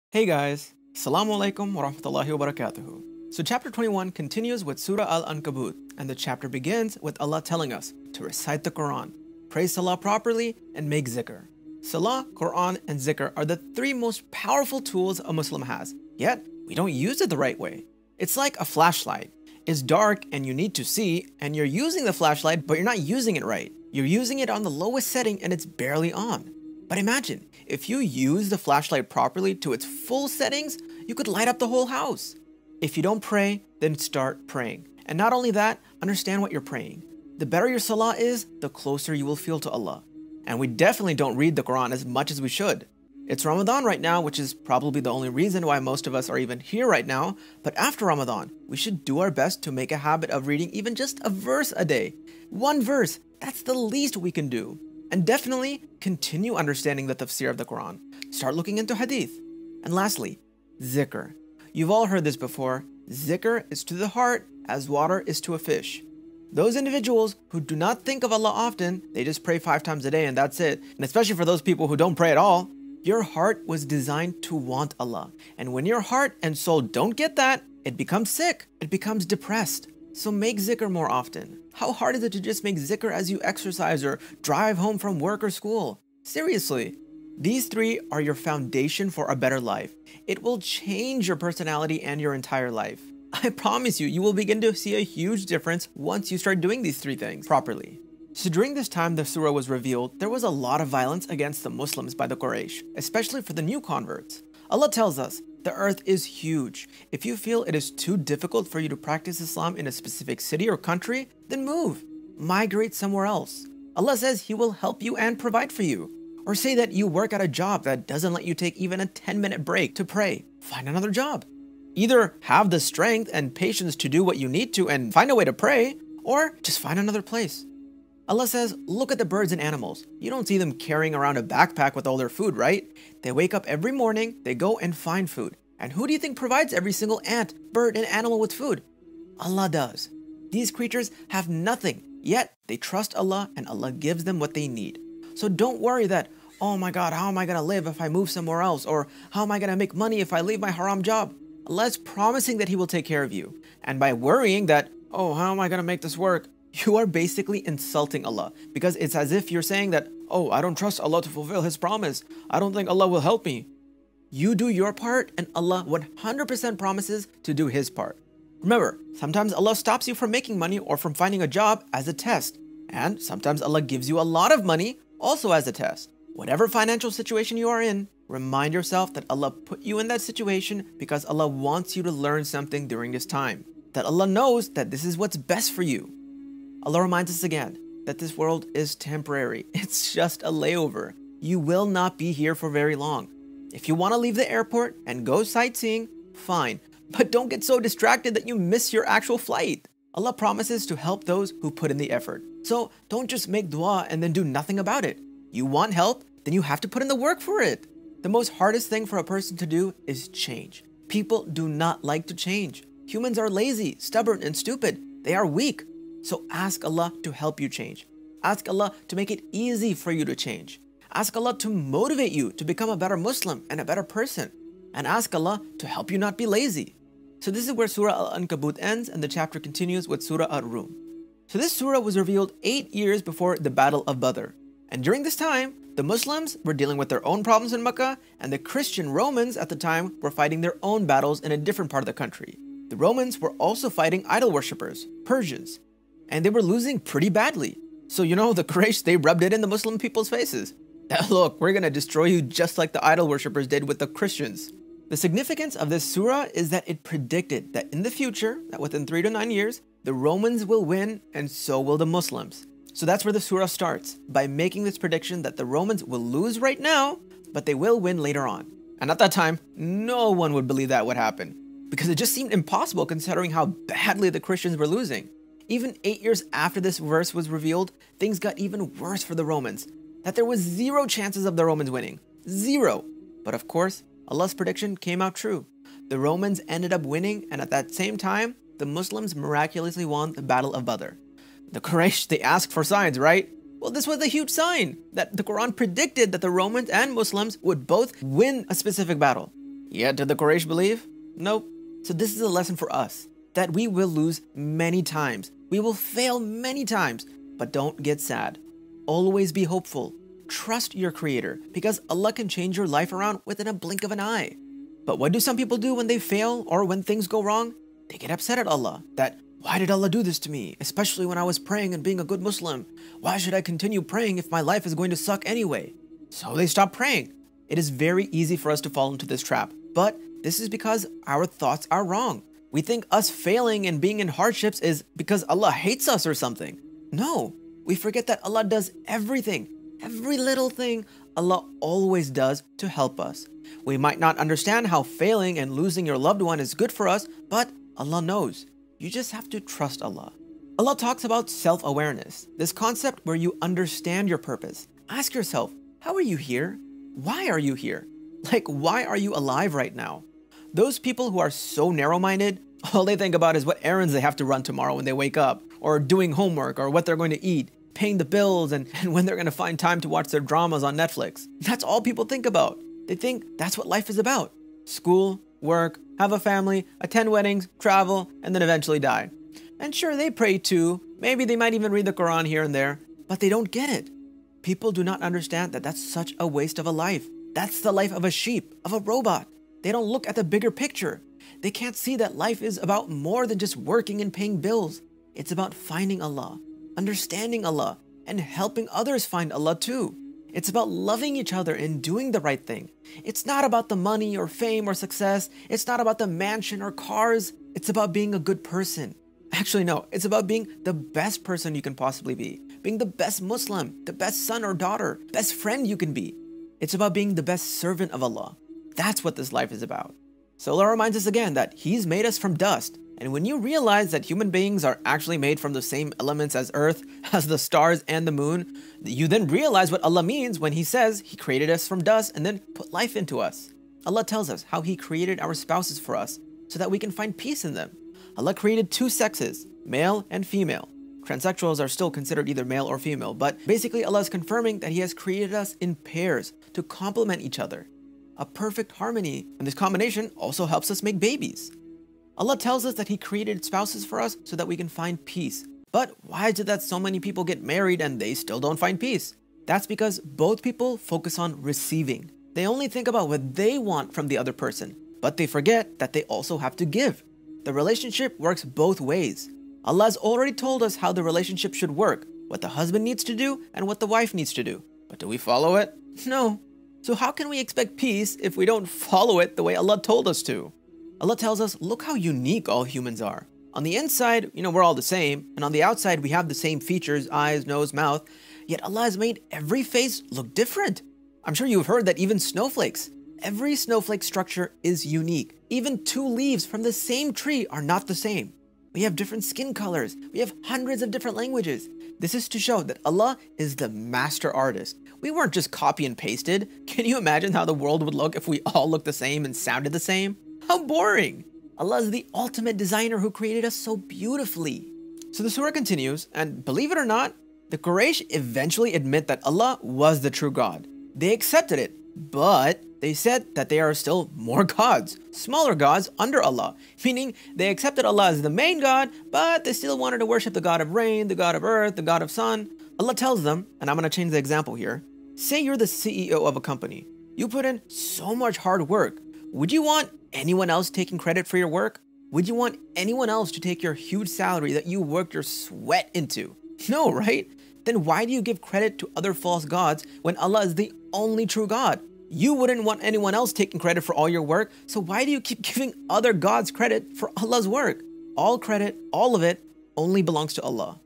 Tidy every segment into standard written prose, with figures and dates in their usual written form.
Hey guys, Assalamu alaikum wa rahmatullahi wa barakatuhu. So chapter 21 continues with Surah Al-Ankabut, and the chapter begins with Allah telling us to recite the Quran, pray Salah properly, and make zikr. Salah, Quran, and zikr are the three most powerful tools a Muslim has, yet we don't use it the right way. It's like a flashlight. It's dark and you need to see, and you're using the flashlight, but you're not using it right. You're using it on the lowest setting and it's barely on. But imagine, if you use the flashlight properly to its full settings, you could light up the whole house. If you don't pray, then start praying. And not only that, understand what you're praying. The better your salah is, the closer you will feel to Allah. And we definitely don't read the Quran as much as we should. It's Ramadan right now, which is probably the only reason why most of us are even here right now. But after Ramadan, we should do our best to make a habit of reading even just a verse a day. One verse, that's the least we can do. And definitely continue understanding the tafsir of the Quran. Start looking into hadith. And lastly, zikr. You've all heard this before. Zikr is to the heart as water is to a fish. Those individuals who do not think of Allah often, they just pray 5 times a day and that's it. And especially for those people who don't pray at all, your heart was designed to want Allah. And when your heart and soul don't get that, it becomes sick. It becomes depressed. So make zikr more often. How hard is it to just make zikr as you exercise or drive home from work or school? Seriously. These three are your foundation for a better life. It will change your personality and your entire life. I promise you, you will begin to see a huge difference once you start doing these 3 things properly. So during this time the surah was revealed, there was a lot of violence against the Muslims by the Quraysh, especially for the new converts. Allah tells us, the earth is huge. If you feel it is too difficult for you to practice Islam in a specific city or country, then move. Migrate somewhere else. Allah says He will help you and provide for you. Or say that you work at a job that doesn't let you take even a 10-minute break to pray. Find another job. Either have the strength and patience to do what you need to and find a way to pray, or just find another place. Allah says, look at the birds and animals. You don't see them carrying around a backpack with all their food, right? They wake up every morning, they go and find food. And who do you think provides every single ant, bird, and animal with food? Allah does. These creatures have nothing, yet they trust Allah and Allah gives them what they need. So don't worry that, oh my God, how am I gonna live if I move somewhere else? Or how am I gonna make money if I leave my haram job? Allah is promising that He will take care of you. And by worrying that, oh, how am I gonna make this work? You are basically insulting Allah, because it's as if you're saying that, oh, I don't trust Allah to fulfill His promise. I don't think Allah will help me. You do your part and Allah 100% promises to do His part. Remember, sometimes Allah stops you from making money or from finding a job as a test. And sometimes Allah gives you a lot of money also as a test. Whatever financial situation you are in, remind yourself that Allah put you in that situation because Allah wants you to learn something during this time. That Allah knows that this is what's best for you. Allah reminds us again that this world is temporary. It's just a layover. You will not be here for very long. If you want to leave the airport and go sightseeing, fine. But don't get so distracted that you miss your actual flight. Allah promises to help those who put in the effort. So don't just make dua and then do nothing about it. You want help, then you have to put in the work for it. The most hardest thing for a person to do is change. People do not like to change. Humans are lazy, stubborn, and stupid. They are weak. So ask Allah to help you change. Ask Allah to make it easy for you to change. Ask Allah to motivate you to become a better Muslim and a better person. And ask Allah to help you not be lazy. So this is where Surah Al-Ankabut ends and the chapter continues with Surah Ar-Rum. So this surah was revealed 8 years before the Battle of Badr. And during this time, the Muslims were dealing with their own problems in Mecca, and the Christian Romans at the time were fighting their own battles in a different part of the country. The Romans were also fighting idol worshippers, Persians. And they were losing pretty badly. So the Quraysh, they rubbed it in the Muslim people's faces. That, look, we're gonna destroy you just like the idol worshippers did with the Christians. The significance of this surah is that it predicted that in the future, that within 3 to 9 years, the Romans will win and so will the Muslims. So that's where the surah starts, by making this prediction that the Romans will lose right now, but they will win later on. And at that time, no one would believe that would happen, because it just seemed impossible considering how badly the Christians were losing. Even 8 years after this verse was revealed, things got even worse for the Romans. That there was 0 chances of the Romans winning. 0. But of course, Allah's prediction came out true. The Romans ended up winning, and at that same time, the Muslims miraculously won the Battle of Badr. The Quraysh, they asked for signs, right? Well, this was a huge sign that the Quran predicted that the Romans and Muslims would both win a specific battle. Yet did the Quraysh believe? Nope. So this is a lesson for us, that we will lose many times. We will fail many times, but don't get sad. Always be hopeful. Trust your Creator, because Allah can change your life around within a blink of an eye. But what do some people do when they fail or when things go wrong? They get upset at Allah, that, why did Allah do this to me? Especially when I was praying and being a good Muslim. Why should I continue praying if my life is going to suck anyway? So they stop praying. It is very easy for us to fall into this trap, but this is because our thoughts are wrong. We think us failing and being in hardships is because Allah hates us or something. No, we forget that Allah does everything. Every little thing Allah always does to help us. We might not understand how failing and losing your loved one is good for us, but Allah knows. You just have to trust Allah. Allah talks about self-awareness, this concept where you understand your purpose. Ask yourself, how are you here? Why are you here? Like, why are you alive right now? Those people who are so narrow-minded, all they think about is what errands they have to run tomorrow when they wake up, or doing homework, or what they're going to eat, paying the bills, and when they're going to find time to watch their dramas on Netflix. That's all people think about. They think that's what life is about. School, work, have a family, attend weddings, travel, and then eventually die. And sure, they pray too. Maybe they might even read the Quran here and there, but they don't get it. People do not understand that that's such a waste of a life. That's the life of a sheep, of a robot. They don't look at the bigger picture. They can't see that life is about more than just working and paying bills. It's about finding Allah, understanding Allah, and helping others find Allah too. It's about loving each other and doing the right thing. It's not about the money or fame or success. It's not about the mansion or cars. It's about being a good person. Actually, no, it's about being the best person you can possibly be. Being the best Muslim, the best son or daughter, best friend you can be. It's about being the best servant of Allah. That's what this life is about. So Allah reminds us again that He's made us from dust. And when you realize that human beings are actually made from the same elements as earth, as the stars and the moon, you then realize what Allah means when He says He created us from dust and then put life into us. Allah tells us how He created our spouses for us so that we can find peace in them. Allah created two sexes, male and female. Transsexuals are still considered either male or female, but basically Allah is confirming that He has created us in pairs to complement each other. A perfect harmony, and this combination also helps us make babies. Allah tells us that He created spouses for us so that we can find peace. But why is it that so many people get married and they still don't find peace? That's because both people focus on receiving. They only think about what they want from the other person, but they forget that they also have to give. The relationship works both ways. Allah has already told us how the relationship should work, what the husband needs to do and what the wife needs to do. But do we follow it? No. So how can we expect peace if we don't follow it the way Allah told us to? Allah tells us, look how unique all humans are. On the inside, we're all the same, and on the outside, we have the same features, eyes, nose, mouth, yet Allah has made every face look different. I'm sure you've heard that even snowflakes. Every snowflake structure is unique. Even two leaves from the same tree are not the same. We have different skin colors. We have hundreds of different languages. This is to show that Allah is the master artist. We weren't just copy and pasted. Can you imagine how the world would look if we all looked the same and sounded the same? How boring! Allah is the ultimate designer who created us so beautifully. So the surah continues, and believe it or not, the Quraysh eventually admit that Allah was the true God. They accepted it, but they said that there are still more gods, smaller gods under Allah, meaning they accepted Allah as the main God, but they still wanted to worship the God of rain, the God of earth, the God of sun. Allah tells them, and I'm going to change the example here, say you're the CEO of a company. You put in so much hard work. Would you want anyone else taking credit for your work? Would you want anyone else to take your huge salary that you worked your sweat into? No, right? Then why do you give credit to other false gods when Allah is the only true God? You wouldn't want anyone else taking credit for all your work, so why do you keep giving other gods credit for Allah's work? All credit, all of it, only belongs to Allah.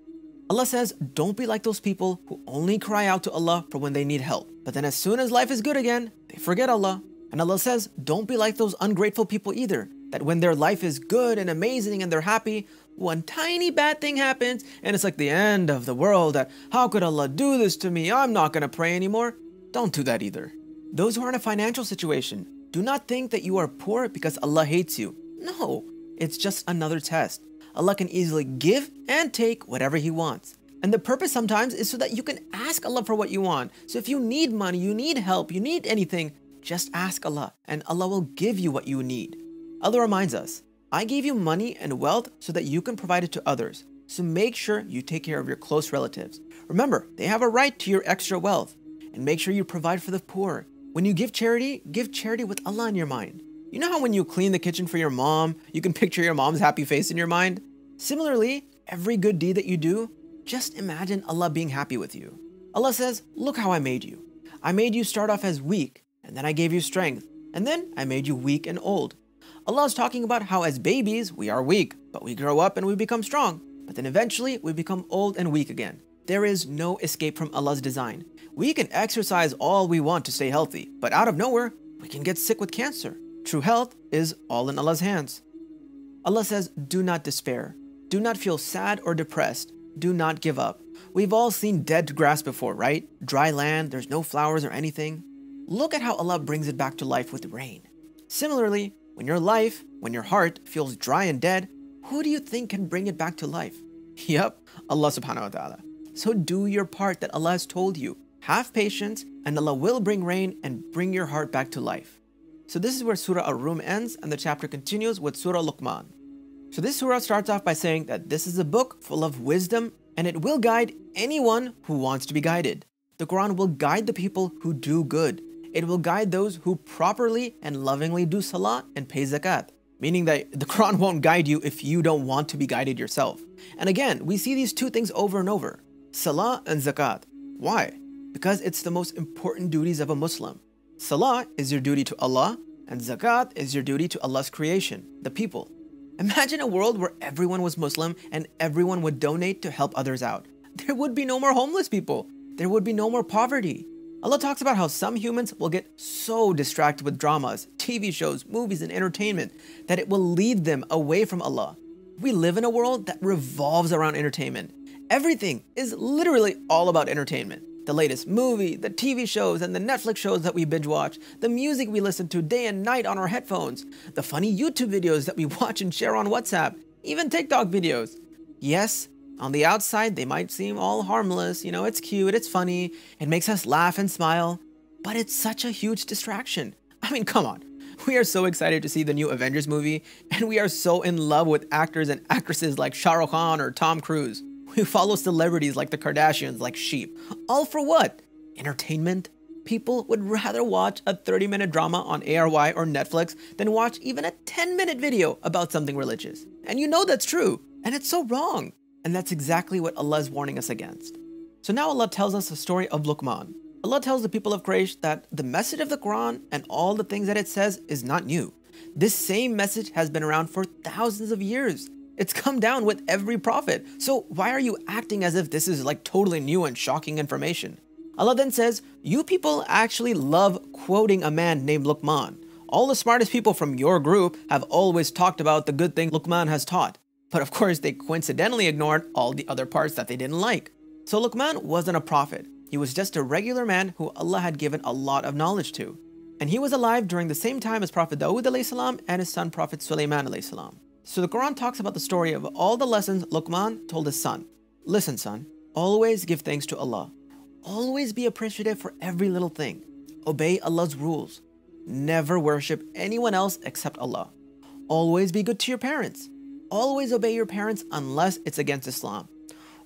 Allah says, don't be like those people who only cry out to Allah for when they need help. But then as soon as life is good again, they forget Allah. And Allah says, don't be like those ungrateful people either, that when their life is good and amazing and they're happy, one tiny bad thing happens and it's like the end of the world, that how could Allah do this to me? I'm not going to pray anymore. Don't do that either. Those who are in a financial situation, do not think that you are poor because Allah hates you. No, it's just another test. Allah can easily give and take whatever He wants. And the purpose sometimes is so that you can ask Allah for what you want. So if you need money, you need help, you need anything, just ask Allah and Allah will give you what you need. Allah reminds us, I gave you money and wealth so that you can provide it to others. So make sure you take care of your close relatives. Remember, they have a right to your extra wealth. And make sure you provide for the poor. When you give charity with Allah in your mind. You know how when you clean the kitchen for your mom, you can picture your mom's happy face in your mind? Similarly, every good deed that you do, just imagine Allah being happy with you. Allah says, look how I made you. I made you start off as weak, and then I gave you strength, and then I made you weak and old. Allah is talking about how as babies, we are weak, but we grow up and we become strong. But then eventually, we become old and weak again. There is no escape from Allah's design. We can exercise all we want to stay healthy, but out of nowhere, we can get sick with cancer. True health is all in Allah's hands. Allah says, do not despair. Do not feel sad or depressed. Do not give up. We've all seen dead grass before, right? Dry land, there's no flowers or anything. Look at how Allah brings it back to life with rain. Similarly, when your heart feels dry and dead, who do you think can bring it back to life? Yup, Allah subhanahu wa ta'ala. So do your part that Allah has told you. Have patience and Allah will bring rain and bring your heart back to life. So this is where Surah Ar-Rum ends and the chapter continues with Surah Luqman. So this surah starts off by saying that this is a book full of wisdom and it will guide anyone who wants to be guided. The Quran will guide the people who do good. It will guide those who properly and lovingly do salah and pay zakat. Meaning that the Quran won't guide you if you don't want to be guided yourself. And again, we see these two things over and over. Salah and zakat. Why? Because it's the most important duties of a Muslim. Salah is your duty to Allah and zakat is your duty to Allah's creation, the people. Imagine a world where everyone was Muslim and everyone would donate to help others out. There would be no more homeless people. There would be no more poverty. Allah talks about how some humans will get so distracted with dramas, TV shows, movies, and entertainment that it will lead them away from Allah. We live in a world that revolves around entertainment. Everything is literally all about entertainment. The latest movie, the TV shows, and the Netflix shows that we binge watch, the music we listen to day and night on our headphones, the funny YouTube videos that we watch and share on WhatsApp, even TikTok videos. Yes, on the outside, they might seem all harmless, it's cute, it's funny, it makes us laugh and smile, but it's such a huge distraction. I mean, come on. We are so excited to see the new Avengers movie, and we are so in love with actors and actresses like Shah Rukh Khan or Tom Cruise. We follow celebrities like the Kardashians like sheep. All for what? Entertainment? People would rather watch a 30-minute drama on ARY or Netflix than watch even a 10-minute video about something religious. And you know that's true, and it's so wrong. And that's exactly what Allah is warning us against. So now Allah tells us the story of Luqman. Allah tells the people of Quraysh that the message of the Quran and all the things that it says is not new. This same message has been around for thousands of years. It's come down with every prophet. So why are you acting as if this is like totally new and shocking information? Allah then says, you people actually love quoting a man named Luqman. All the smartest people from your group have always talked about the good thing Luqman has taught. But of course, they coincidentally ignored all the other parts that they didn't like. So Luqman wasn't a prophet. He was just a regular man who Allah had given a lot of knowledge to. And he was alive during the same time as Prophet Dawood alayhi salam and his son Prophet Sulaiman alayhi salam. So the Quran talks about the story of all the lessons Luqman told his son. Listen, son, always give thanks to Allah. Always be appreciative for every little thing. Obey Allah's rules. Never worship anyone else except Allah. Always be good to your parents. Always obey your parents unless it's against Islam.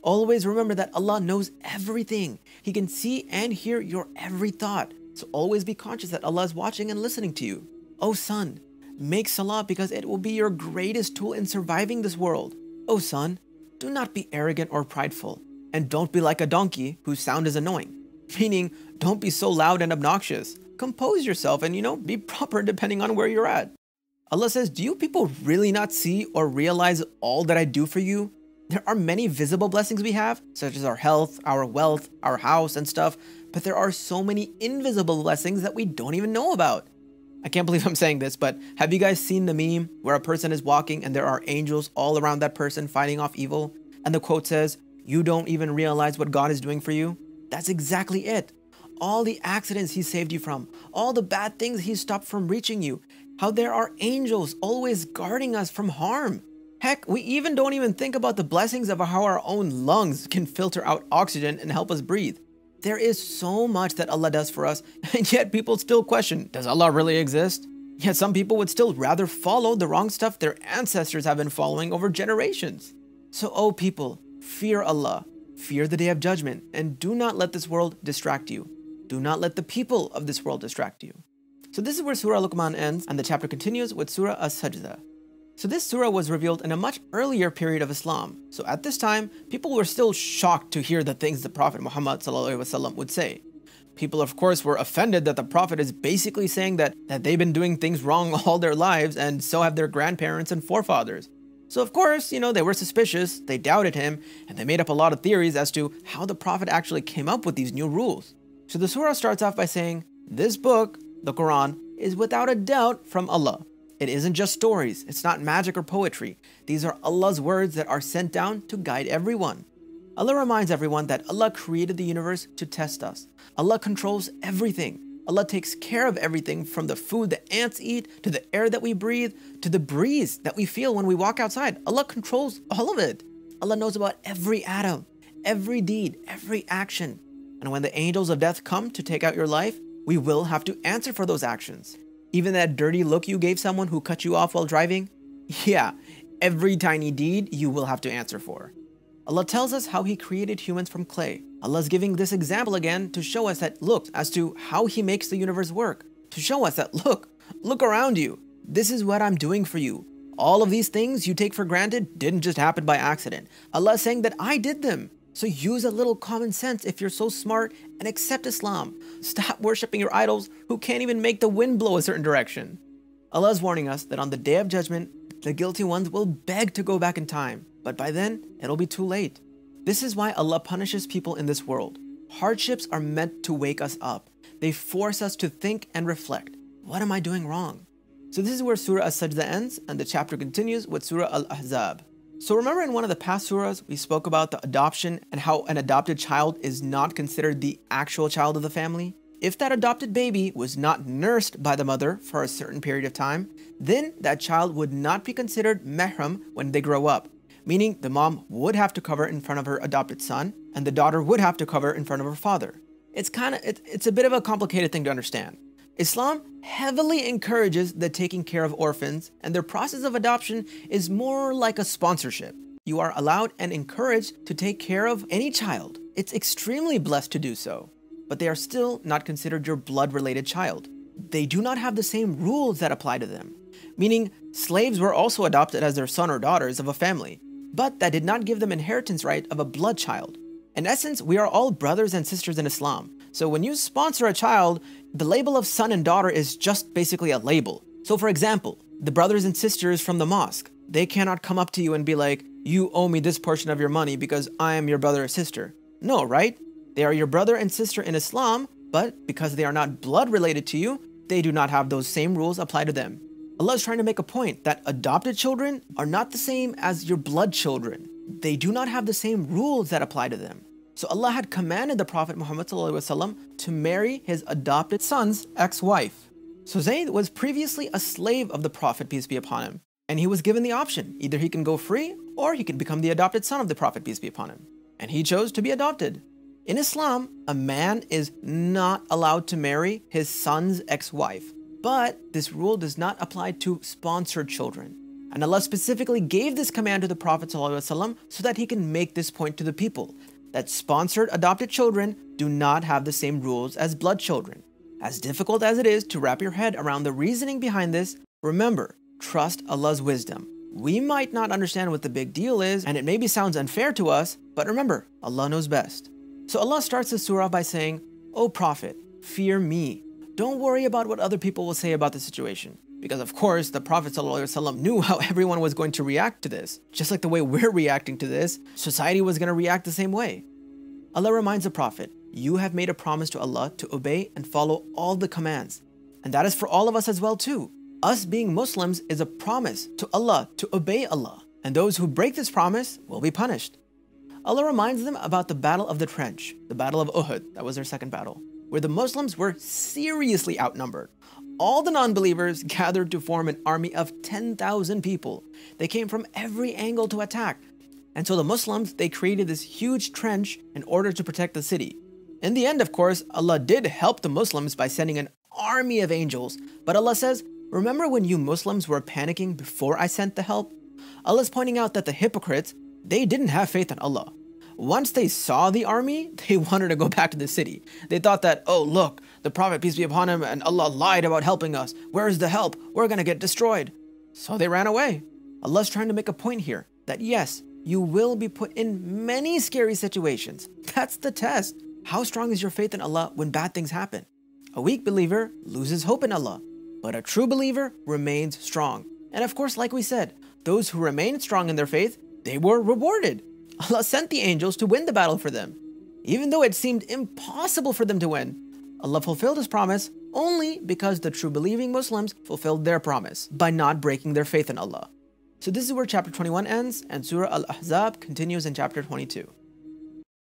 Always remember that Allah knows everything. He can see and hear your every thought. So always be conscious that Allah is watching and listening to you. Oh son, make salah because it will be your greatest tool in surviving this world. Oh son, do not be arrogant or prideful. And don't be like a donkey whose sound is annoying. Meaning, don't be so loud and obnoxious. Compose yourself and be proper depending on where you're at. Allah says, do you people really not see or realize all that I do for you? There are many visible blessings we have, such as our health, our wealth, our house and stuff, but there are so many invisible blessings that we don't even know about. I can't believe I'm saying this, but have you guys seen the meme where a person is walking and there are angels all around that person fighting off evil? And the quote says, you don't even realize what God is doing for you? That's exactly it. All the accidents He saved you from, all the bad things He stopped from reaching you, how there are angels always guarding us from harm. Heck, we even don't even think about the blessings of how our own lungs can filter out oxygen and help us breathe. There is so much that Allah does for us, and yet people still question, does Allah really exist? Yet some people would still rather follow the wrong stuff their ancestors have been following over generations. So, O people, fear Allah, fear the Day of Judgment, and do not let this world distract you. Do not let the people of this world distract you. So this is where Surah Luqman ends, and the chapter continues with Surah As-Sajdah. So this surah was revealed in a much earlier period of Islam. So at this time, people were still shocked to hear the things the Prophet Muhammad ﷺ would say. People, of course, were offended that the Prophet is basically saying that they've been doing things wrong all their lives, and so have their grandparents and forefathers. So of course, they were suspicious, they doubted him, and they made up a lot of theories as to how the Prophet actually came up with these new rules. So the surah starts off by saying, this book, the Quran, is without a doubt from Allah. It isn't just stories, it's not magic or poetry. These are Allah's words that are sent down to guide everyone. Allah reminds everyone that Allah created the universe to test us. Allah controls everything. Allah takes care of everything, from the food the ants eat, to the air that we breathe, to the breeze that we feel when we walk outside. Allah controls all of it. Allah knows about every atom, every deed, every action. And when the angels of death come to take out your life, we will have to answer for those actions. Even that dirty look you gave someone who cut you off while driving? Yeah, every tiny deed you will have to answer for. Allah tells us how He created humans from clay. Allah is giving this example again to show us that, look, as to how He makes the universe work. To show us that, look around you. This is what I'm doing for you. All of these things you take for granted didn't just happen by accident. Allah is saying that I did them. So use a little common sense if you're so smart and accept Islam. Stop worshipping your idols who can't even make the wind blow a certain direction. Allah is warning us that on the Day of Judgment, the guilty ones will beg to go back in time, but by then, it'll be too late. This is why Allah punishes people in this world. Hardships are meant to wake us up. They force us to think and reflect. What am I doing wrong? So this is where Surah As-Sajdah ends, and the chapter continues with Surah Al-Ahzab. So remember, in one of the past surahs, we spoke about the adoption and how an adopted child is not considered the actual child of the family. If that adopted baby was not nursed by the mother for a certain period of time, then that child would not be considered mahram when they grow up. Meaning the mom would have to cover in front of her adopted son, and the daughter would have to cover in front of her father. It's a bit of a complicated thing to understand. Islam heavily encourages the taking care of orphans, and their process of adoption is more like a sponsorship. You are allowed and encouraged to take care of any child. It's extremely blessed to do so, but they are still not considered your blood-related child. They do not have the same rules that apply to them. Meaning, slaves were also adopted as their son or daughters of a family, but that did not give them inheritance right of a blood child. In essence, we are all brothers and sisters in Islam. So when you sponsor a child, the label of son and daughter is just basically a label. So for example, the brothers and sisters from the mosque, they cannot come up to you and be like, you owe me this portion of your money because I am your brother or sister. No, right? They are your brother and sister in Islam, but because they are not blood related to you, they do not have those same rules apply to them. Allah is trying to make a point that adopted children are not the same as your blood children. They do not have the same rules that apply to them. So Allah had commanded the Prophet Muhammad ﷺ to marry his adopted son's ex-wife. So Zayd was previously a slave of the Prophet, peace be upon him, and he was given the option. Either he can go free or he can become the adopted son of the Prophet, peace be upon him. And he chose to be adopted. In Islam, a man is not allowed to marry his son's ex-wife, but this rule does not apply to sponsored children. And Allah specifically gave this command to the Prophet ﷺ so that he can make this point to the people, that sponsored adopted children do not have the same rules as blood children. As difficult as it is to wrap your head around the reasoning behind this, remember, trust Allah's wisdom. We might not understand what the big deal is, and it maybe sounds unfair to us, but remember, Allah knows best. So Allah starts the surah by saying, O Prophet, fear me. Don't worry about what other people will say about the situation. Because of course, the Prophet ﷺ knew how everyone was going to react to this. Just like the way we're reacting to this, society was going to react the same way. Allah reminds the Prophet, you have made a promise to Allah to obey and follow all the commands. And that is for all of us as well too. Us being Muslims is a promise to Allah to obey Allah. And those who break this promise will be punished. Allah reminds them about the Battle of the Trench, the Battle of Uhud, that was their second battle, where the Muslims were seriously outnumbered. All the non-believers gathered to form an army of 10,000 people. They came from every angle to attack. And so the Muslims, they created this huge trench in order to protect the city. In the end, of course, Allah did help the Muslims by sending an army of angels. But Allah says, remember when you Muslims were panicking before I sent the help? Allah's pointing out that the hypocrites, they didn't have faith in Allah. Once they saw the army, they wanted to go back to the city. They thought that, oh look, the Prophet, peace be upon him, and Allah lied about helping us. Where is the help? We're gonna get destroyed. So they ran away. Allah's trying to make a point here that yes, you will be put in many scary situations. That's the test. How strong is your faith in Allah when bad things happen? A weak believer loses hope in Allah, but a true believer remains strong. And of course, like we said, those who remained strong in their faith, they were rewarded. Allah sent the angels to win the battle for them. Even though it seemed impossible for them to win, Allah fulfilled His promise only because the true believing Muslims fulfilled their promise by not breaking their faith in Allah. So this is where chapter 21 ends, and Surah Al-Ahzab continues in chapter 22.